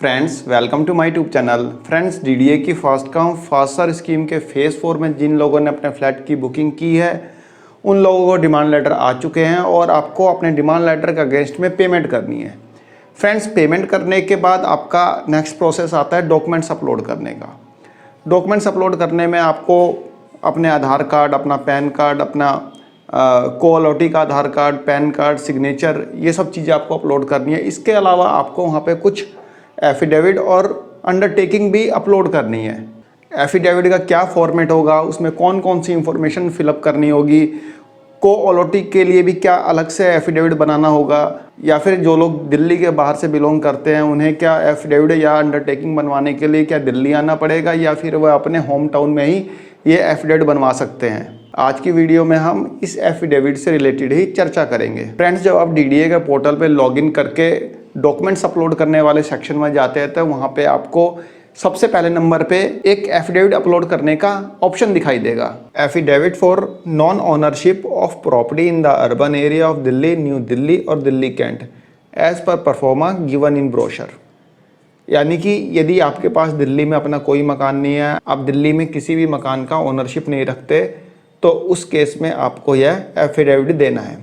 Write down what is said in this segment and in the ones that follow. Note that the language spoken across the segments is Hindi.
Friends welcome to my YouTube channel. Friends DDA की फास्ट कम फास्टर स्कीम के फेज़ 4 में जिन लोगों ने अपने फ्लैट की बुकिंग की है उन लोगों को डिमांड लेटर आ चुके हैं और आपको अपने डिमांड लेटर के अगेंस्ट में पेमेंट करनी है। फ्रेंड्स पेमेंट करने के बाद आपका नेक्स्ट प्रोसेस आता है डॉक्यूमेंट्स अपलोड करने का। डॉक्यूमेंट्स अपलोड करने में आपको अपने आधार कार्ड, अपना पैन कार्ड, अपना कोअलोटी का आधार कार्ड, पैन कार्ड, सिग्नेचर, ये सब चीज़ें आपको अपलोड करनी है। इसके अलावा आपको वहाँ पे कुछ एफिडेविट और अंडरटेकिंग भी अपलोड करनी है। एफिडेविट का क्या फॉर्मेट होगा, उसमें कौन कौन सी इंफॉर्मेशन फिलअप करनी होगी, कोअलोटी के लिए भी क्या अलग से एफिडेविट बनाना होगा, या फिर जो लोग दिल्ली के बाहर से बिलोंग करते हैं उन्हें क्या एफिडेविट या अंडरटेकिंग बनवाने के लिए क्या दिल्ली आना पड़ेगा या फिर वह अपने होम टाउन में ही ये एफिडेविट बनवा सकते हैं। आज की वीडियो में हम इस एफिडेविट से रिलेटेड ही चर्चा करेंगे। फ्रेंड्स जब आप डीडीए के पोर्टल पे लॉगिन करके डॉक्यूमेंट्स अपलोड करने वाले सेक्शन में जाते हैं तो वहाँ पे आपको सबसे पहले नंबर पे एक एफिडेविट अपलोड करने का ऑप्शन दिखाई देगा। Affidavit for non ownership of property in the urban area of Delhi, New Delhi or Delhi cantt as per proforma given in brochure. यानी कि यदि आपके पास दिल्ली में अपना कोई मकान नहीं है, आप दिल्ली में किसी भी मकान का ओनरशिप नहीं रखते, तो उस केस में आपको यह एफिडेविट देना है।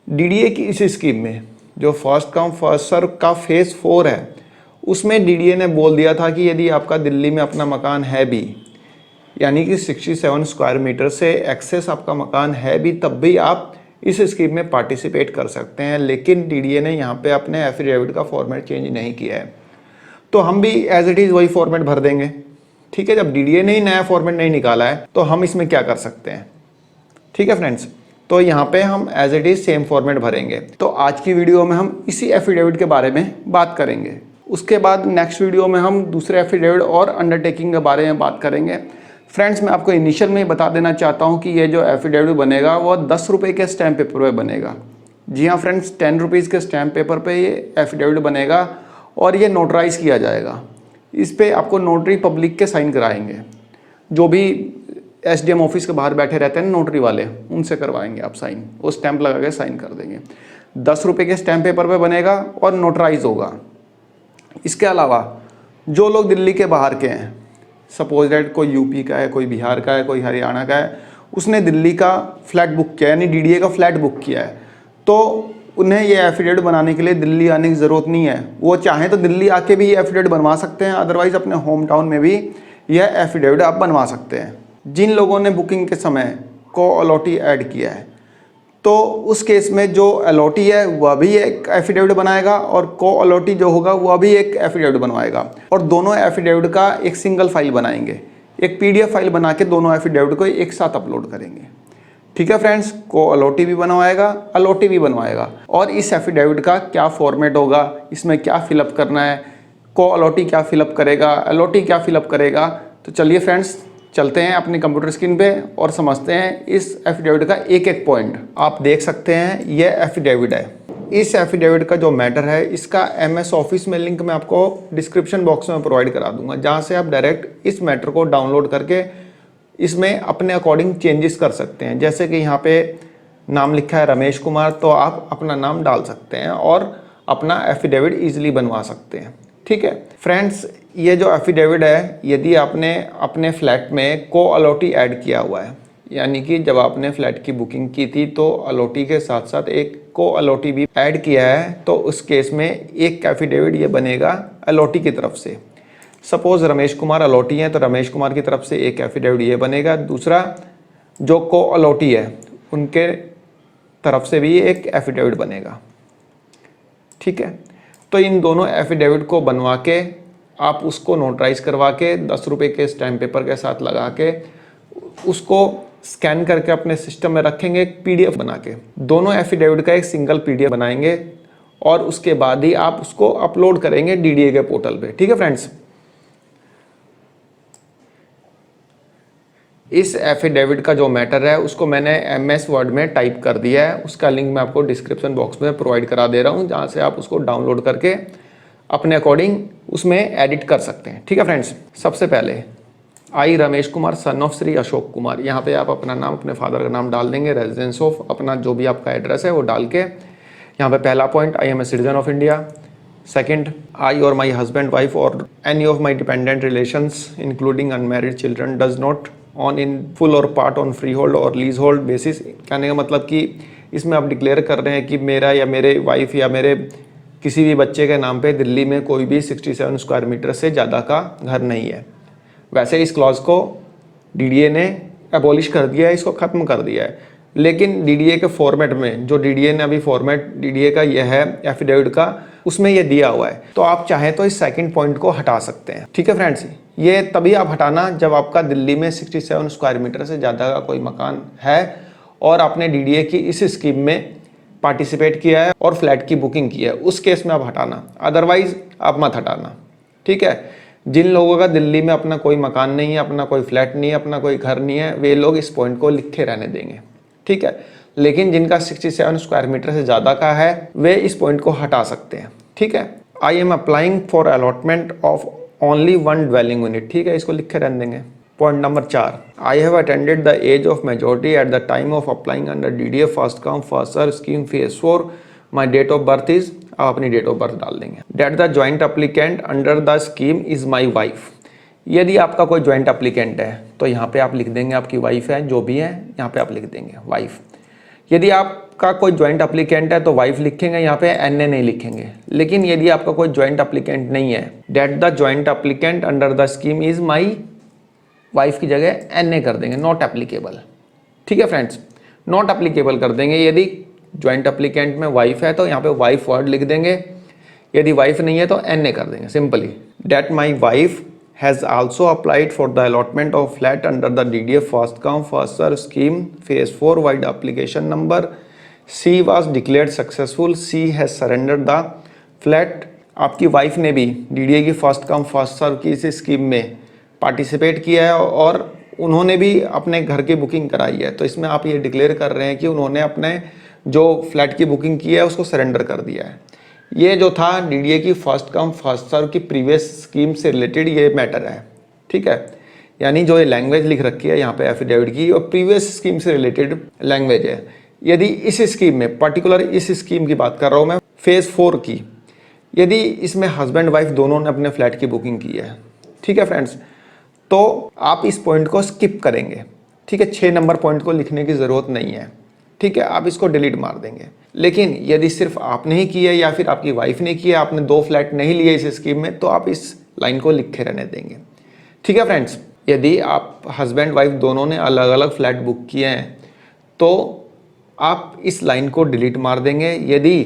डीडीए की इस स्कीम में जो फर्स्ट कम फर्स्ट सर्व का फेज़ 4 है उसमें डीडीए ने बोल दिया था कि यदि आपका दिल्ली में अपना मकान है भी, यानी कि 67 स्क्वायर मीटर से एक्सेस आपका मकान है भी, तब भी आप इस स्कीम में पार्टिसिपेट कर सकते हैं। लेकिन डीडीए ने यहाँ पे अपने एफिडेविट का फॉर्मेट चेंज नहीं किया है, तो हम भी एज इट इज़ वही फॉर्मेट भर देंगे। ठीक है, जब डीडीए ने ही नया फॉर्मेट नहीं निकाला है तो हम इसमें क्या कर सकते हैं। ठीक है फ्रेंड्स, तो यहाँ पे हम as it is same format भरेंगे। तो आज की वीडियो में हम इसी एफिडेविट के बारे में बात करेंगे। उसके बाद नेक्स्ट वीडियो में हम दूसरे एफिडेविट और अंडरटेकिंग के बारे में बात करेंगे। फ्रेंड्स मैं आपको इनिशियल में ही बता देना चाहता हूँ कि ये जो एफिडेविट बनेगा वो 10 रुपये के स्टैम्प पेपर पे बनेगा। जी हाँ फ्रेंड्स, 10 रुपीज़ के स्टैम्प पेपर पे ये एफिडेविट बनेगा और ये नोटराइज किया जाएगा। इस पे आपको नोटरी पब्लिक के साइन कराएंगे, जो भी एसडीएम ऑफिस के बाहर बैठे रहते हैं नोटरी वाले, उनसे करवाएंगे आप साइन, वो स्टैंप लगा के साइन कर देंगे। 10 रुपये के स्टैम्प पेपर पे बनेगा और नोटराइज होगा। इसके अलावा जो लोग दिल्ली के बाहर के हैं, सपोज दैट कोई यूपी का है, कोई बिहार का है, कोई हरियाणा का है, उसने दिल्ली का फ्लैट बुक किया यानी डीडीए का फ्लैट बुक किया है, तो उन्हें ये एफिडेविट बनाने के लिए दिल्ली आने की ज़रूरत नहीं है। वो चाहें तो दिल्ली आके भी ये एफिडेविट बनवा सकते हैं, अदरवाइज़ अपने होम टाउन में भी यह एफिडेविट आप बनवा सकते हैं। जिन लोगों ने बुकिंग के समय कोअलोटी ऐड किया है तो उस केस में जो अलॉटी है वह भी एक एफिडेविट बनाएगा और कोअलोटी जो होगा वह भी एक एफिडेविट बनवाएगा, और दोनों एफिडेविट का एक सिंगल फाइल बनाएंगे, एक पीडीएफ फाइल बना के दोनों एफिडेविट को एक साथ अपलोड करेंगे। ठीक है फ्रेंड्स, कोअलोटी भी बनवाएगा, अलॉटी भी बनवाएगा। और इस एफिडेविट का क्या फॉर्मेट होगा, इसमें क्या फिलअप करना है, कोअलोटी क्या फिलअप करेगा, अलॉटी क्या फिलअप करेगा, तो चलिए फ्रेंड्स चलते हैं अपनी कंप्यूटर स्क्रीन पे और समझते हैं इस एफिडेविट का एक एक पॉइंट। आप देख सकते हैं ये एफिडेविट है। इस एफिडेविट का जो मैटर है इसका एमएस ऑफिस में लिंक मैं आपको डिस्क्रिप्शन बॉक्स में प्रोवाइड करा दूंगा, जहाँ से आप डायरेक्ट इस मैटर को डाउनलोड करके इसमें अपने अकॉर्डिंग चेंजेस कर सकते हैं। जैसे कि यहाँ पे नाम लिखा है रमेश कुमार, तो आप अपना नाम डाल सकते हैं और अपना एफिडेविट ईजिली बनवा सकते हैं। ठीक है फ्रेंड्स, ये जो एफिडेविट है, यदि आपने अपने फ्लैट में कोअलोटी ऐड किया हुआ है, यानी कि जब आपने फ्लैट की बुकिंग की थी तो अलॉटी के साथ साथ एक कोअलोटी भी ऐड किया है, तो उस केस में एक एफिडेविट ये बनेगा अलॉटी की तरफ से। सपोज रमेश कुमार अलॉटी है तो रमेश कुमार की तरफ से एक एफिडेविट ये बनेगा, दूसरा जो कोअलोटी है उनके तरफ से भी एक एफिडेविट बनेगा। ठीक है, तो इन दोनों एफिडेविट को बनवा के आप उसको नोटराइज करवा के 10 रुपये के स्टैम्प पेपर के साथ लगा के उसको स्कैन करके अपने सिस्टम में रखेंगे, एक पीडीएफ बना के दोनों एफिडेविट का एक सिंगल पीडीएफ बनाएंगे और उसके बाद ही आप उसको अपलोड करेंगे डीडीए के पोर्टल पे। ठीक है फ्रेंड्स, इस एफिडेविट का जो मैटर है उसको मैंने एमएस वर्ड में टाइप कर दिया है, उसका लिंक मैं आपको डिस्क्रिप्शन बॉक्स में प्रोवाइड करा दे रहा हूँ, जहाँ से आप उसको डाउनलोड करके अपने अकॉर्डिंग उसमें एडिट कर सकते हैं। ठीक है फ्रेंड्स, सबसे पहले आई रमेश कुमार सन ऑफ श्री अशोक कुमार, यहाँ पे आप अपना नाम, अपने फादर का नाम डाल देंगे, रेजिडेंस ऑफ अपना जो भी आपका एड्रेस है वो डाल के यहाँ पे पहला point I am a citizen of India, second, I or my husband wife or any of my dependent relations including unmarried children does not own in full or part on freehold or leasehold basis. कहने का मतलब कि इसमें आप डिक्लेयर कर रहे हैं कि मेरा या मेरे वाइफ या मेरे किसी भी बच्चे के नाम पे दिल्ली में कोई भी 67 स्क्वायर मीटर से ज़्यादा का घर नहीं है। वैसे इस क्लॉज को डीडीए ने एबॉलिश कर दिया है, इसको ख़त्म कर दिया है, लेकिन डीडीए के फॉर्मेट में जो डीडीए ने अभी फॉर्मेट डीडीए का यह है एफिडेविट का, उसमें ये दिया हुआ है। तो आप चाहें तो इस सेकंड पॉइंट को हटा सकते हैं। ठीक है फ्रेंड्स, ये तभी आप हटाना जब आपका दिल्ली में 67 स्क्वायर मीटर से ज़्यादा का कोई मकान है और आपने डीडीए की इस स्कीम में पार्टिसिपेट किया है और फ्लैट की बुकिंग की है, उस केस में आप हटाना, अदरवाइज आप मत हटाना। ठीक है, जिन लोगों का दिल्ली में अपना कोई मकान नहीं है, अपना कोई फ्लैट नहीं है, अपना कोई घर नहीं है, वे लोग इस पॉइंट को लिखे रहने देंगे। ठीक है, लेकिन जिनका 67 स्क्वायर मीटर से ज़्यादा का है वे इस पॉइंट को हटा सकते हैं। ठीक है, I am applying for allotment of only one dwelling unit. ठीक है, इसको लिखे रहने देंगे। Point number 4, I have attended the age of majority at the time of applying under DDA first come first serve scheme phase 4। My date of birth is, आप अपनी डेट ऑफ बर्थ डाल देंगे। That the joint applicant under the scheme is my wife. यदि आपका कोई ज्वाइंट अप्लीकेंट है तो यहाँ पे आप लिख देंगे आपकी वाइफ है, जो भी है यहाँ पे आप लिख देंगे वाइफ। यदि आपका कोई ज्वाइंट अप्लीकेंट है तो वाइफ लिखेंगे, यहाँ पे एनए नहीं लिखेंगे। लेकिन यदि आपका कोई ज्वाइंट अप्लीकेंट नहीं है, that the joint applicant under the scheme is my wife की जगह एनए कर देंगे, नॉट एप्लीकेबल। ठीक है फ्रेंड्स, नॉट एप्लीकेबल कर देंगे। यदि ज्वाइंट अप्लीकेंट में वाइफ है तो यहाँ पे वाइफ वर्ड लिख देंगे, यदि वाइफ नहीं है तो एनए कर देंगे simply. That my wife has also applied for the allotment of flat under the DDA first come first serve scheme phase 4 vide application number. She was declared successful, she has surrendered the flat. आपकी वाइफ ने भी डीडीए की फर्स्ट कम फर्स्ट सर्व की इस स्कीम में पार्टिसिपेट किया है और उन्होंने भी अपने घर की बुकिंग कराई है। तो इसमें आप ये डिक्लेयर कर रहे हैं कि उन्होंने अपने जो फ्लैट की बुकिंग की है उसको सरेंडर कर दिया है। ये जो था डीडीए की फर्स्ट कम फर्स्ट सर्व की प्रीवियस स्कीम से रिलेटेड ये मैटर है। ठीक है, यानी जो ये लैंग्वेज लिख रखी है यहाँ पे एफिडेविट की, और प्रीवियस स्कीम से रिलेटेड लैंग्वेज है। यदि इस स्कीम में, पर्टिकुलर इस स्कीम की बात कर रहा हूँ मैं, फेज़ 4 की, यदि इसमें हस्बैंड वाइफ दोनों ने अपने फ्लैट की बुकिंग की है, ठीक है फ्रेंड्स, तो आप इस पॉइंट को स्किप करेंगे। ठीक है, 6 नंबर पॉइंट को लिखने की ज़रूरत नहीं है। ठीक है, आप इसको डिलीट मार देंगे। लेकिन यदि सिर्फ आपने ही किया या फिर आपकी वाइफ ने किया, आपने 2 फ्लैट नहीं लिए इस स्कीम में, तो आप इस लाइन को लिखे रहने देंगे। ठीक है फ्रेंड्स, यदि आप हस्बैंड वाइफ दोनों ने अलग अलग फ्लैट बुक किए हैं तो आप इस लाइन को डिलीट मार देंगे। यदि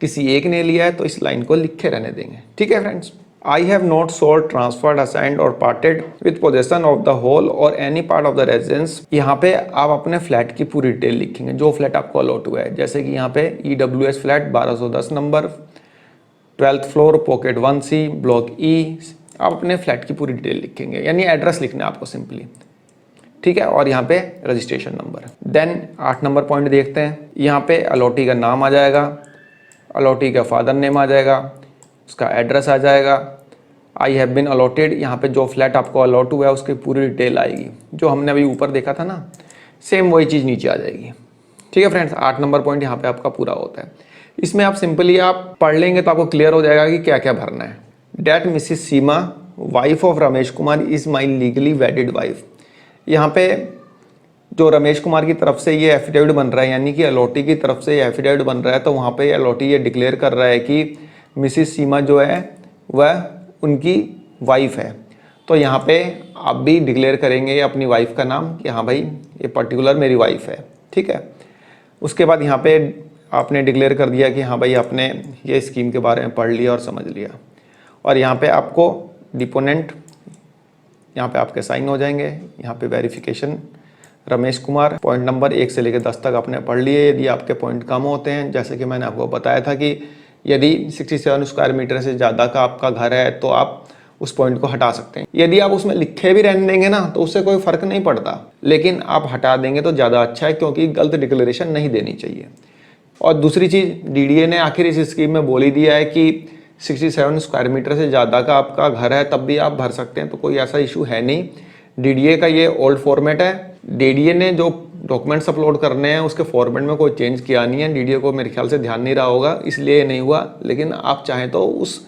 किसी एक ने लिया है तो इस लाइन को लिखे रहने देंगे। ठीक है friends, I have not sold, transferred, assigned or parted with possession of the whole or any part of the residence. यहाँ पे आप अपने फ्लैट की पूरी डिटेल लिखेंगे, जो फ्लैट आपको अलॉट हुआ है। जैसे कि यहाँ पे EWS flat 1210 number, 12th floor, pocket 1C, block E। आप अपने फ्लैट की पूरी डिटेल लिखेंगे, यानी एड्रेस लिखना है आपको सिंपली। ठीक है, और यहाँ पे registration number. Then 8 number point देखते हैं। यहाँ पे अलॉटी का नाम आ जाएगा, अलॉटी का फादर नेम आ जाएगा, उसका एड्रेस आ जाएगा। आई हैव बिन अलॉटेड, यहाँ पे जो फ्लैट आपको अलॉट हुआ है उसकी पूरी डिटेल आएगी। जो हमने अभी ऊपर देखा था ना, सेम वही चीज़ नीचे आ जाएगी। ठीक है फ्रेंड्स, 8 नंबर पॉइंट यहाँ पे आपका पूरा होता है। इसमें आप सिंपली आप पढ़ लेंगे तो आपको क्लियर हो जाएगा कि क्या क्या भरना है। That Mrs Seema, wife of Ramesh Kumar, is my legally wedded wife. यहाँ पे जो रमेश कुमार की तरफ से ये एफिडेविट बन रहा है, यानी कि अलॉटी की तरफ से ये एफिडेविट बन रहा है, तो वहाँ पे अलॉटी ये डिक्लेयर कर रहा है कि मिसिस सीमा जो है वह उनकी वाइफ है। तो यहाँ पे आप भी डिक्लेयर करेंगे अपनी वाइफ का नाम कि हाँ भाई ये पर्टिकुलर मेरी वाइफ है। ठीक है, उसके बाद यहाँ पे आपने डिक्लेयर कर दिया कि हाँ भाई आपने ये स्कीम के बारे में पढ़ लिया और समझ लिया। और यहाँ पे आपको डिपोनेंट, यहाँ पे आपके साइन हो जाएंगे। यहाँ पे verification Ramesh Kumar, point number 1 से लेकर 10 तक आपने पढ़ लिए। यदि आपके पॉइंट कम होते हैं, जैसे कि मैंने आपको बताया था कि यदि 67 स्क्वायर मीटर से ज़्यादा का आपका घर है तो आप उस पॉइंट को हटा सकते हैं। यदि आप उसमें लिखे भी रहने देंगे ना तो उससे कोई फ़र्क नहीं पड़ता, लेकिन आप हटा देंगे तो ज़्यादा अच्छा है, क्योंकि गलत डिक्लेरेशन नहीं देनी चाहिए। और दूसरी चीज़, डीडीए ने आखिर इस स्कीम में बोल ही दिया है कि 67 स्क्वायर मीटर से ज़्यादा का आपका घर है तब भी आप भर सकते हैं, तो कोई ऐसा इशू है नहीं। डीडीए का ये ओल्ड फॉर्मेट है। डीडीए ने जो डॉक्यूमेंट्स अपलोड करने हैं उसके फॉर्मेट में कोई चेंज किया नहीं है। डीडीए को मेरे ख्याल से ध्यान नहीं रहा होगा इसलिए ये नहीं हुआ, लेकिन आप चाहें तो उस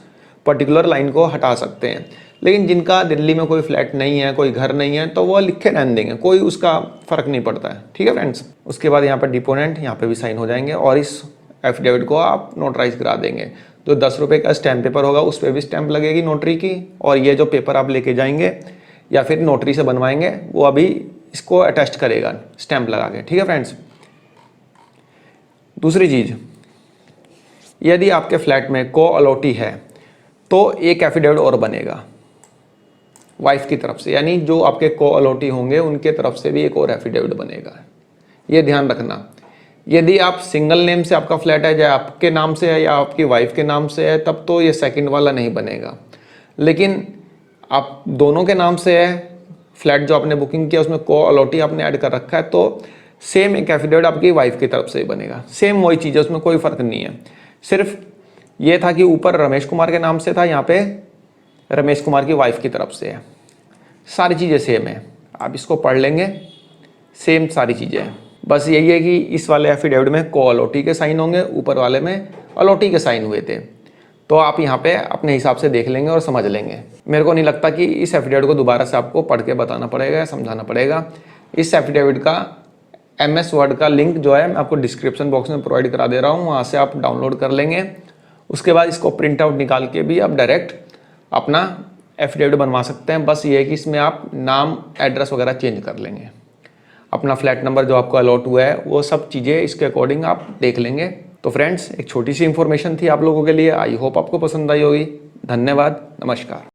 पर्टिकुलर लाइन को हटा सकते हैं। लेकिन जिनका दिल्ली में कोई फ्लैट नहीं है, कोई घर नहीं है, तो वो लिखे रहने देंगे, कोई उसका फ़र्क नहीं पड़ता है। ठीक है फ्रेंड्स। उसके बाद यहाँ पर डिपोनेंट यहाँ पे भी साइन हो जाएंगे और इस एफिडेविट को आप नोटराइज करा देंगे। जो 10 रुपये का स्टैम्प पेपर होगा उस पर भी स्टैम्प लगेगी नोटरी की, और ये जो पेपर आप लेके जाएंगे या फिर नोटरी से बनवाएंगे वो अभी इसको अटेस्ट करेगा स्टैम्प लगा के। ठीक है फ्रेंड्स। दूसरी चीज़, यदि आपके फ्लैट में को अलॉटी है तो एक एफिडेविट और बनेगा वाइफ की तरफ से, यानी जो आपके को अलॉटी होंगे उनके तरफ से भी एक और एफिडेविट बनेगा। ये ध्यान रखना। यदि आप सिंगल नेम से आपका फ्लैट है, चाहे आपके नाम से है या आपकी वाइफ के नाम से है, तब तो ये सेकंड वाला नहीं बनेगा। लेकिन आप दोनों के नाम से है फ्लैट जो आपने बुकिंग किया, उसमें को अलॉटी आपने ऐड कर रखा है, तो सेम एक एफिडेविट आपकी वाइफ की तरफ से ही बनेगा। सेम वही चीज़ है, उसमें कोई फ़र्क नहीं है। सिर्फ ये था कि ऊपर रमेश कुमार के नाम से था, यहाँ पे रमेश कुमार की वाइफ की तरफ से है। सारी चीज़ें सेम है, आप इसको पढ़ लेंगे, सेम सारी चीज़ें हैं। बस यही है कि इस वाले एफिडेविट में को अलॉटी के साइन होंगे, ऊपर वाले में अलॉटी के साइन हुए थे। तो आप यहाँ पे अपने हिसाब से देख लेंगे और समझ लेंगे। मेरे को नहीं लगता कि इस एफिडेविट को दोबारा से आपको पढ़ के बताना पड़ेगा या समझाना पड़ेगा। इस एफिडेविट का MS वर्ड का लिंक जो है मैं आपको डिस्क्रिप्शन बॉक्स में प्रोवाइड करा दे रहा हूँ, वहाँ से आप डाउनलोड कर लेंगे। उसके बाद इसको प्रिंट आउट निकाल के भी आप डायरेक्ट अपना एफिडेविट बनवा सकते हैं। बस ये है कि इसमें आप नाम, एड्रेस वगैरह चेंज कर लेंगे, अपना फ्लैट नंबर जो आपको अलॉट हुआ है वो सब चीज़ें इसके अकॉर्डिंग आप देख लेंगे। तो फ्रेंड्स, एक छोटी सी इन्फॉर्मेशन थी आप लोगों के लिए। आई होप आपको पसंद आई होगी। धन्यवाद, नमस्कार।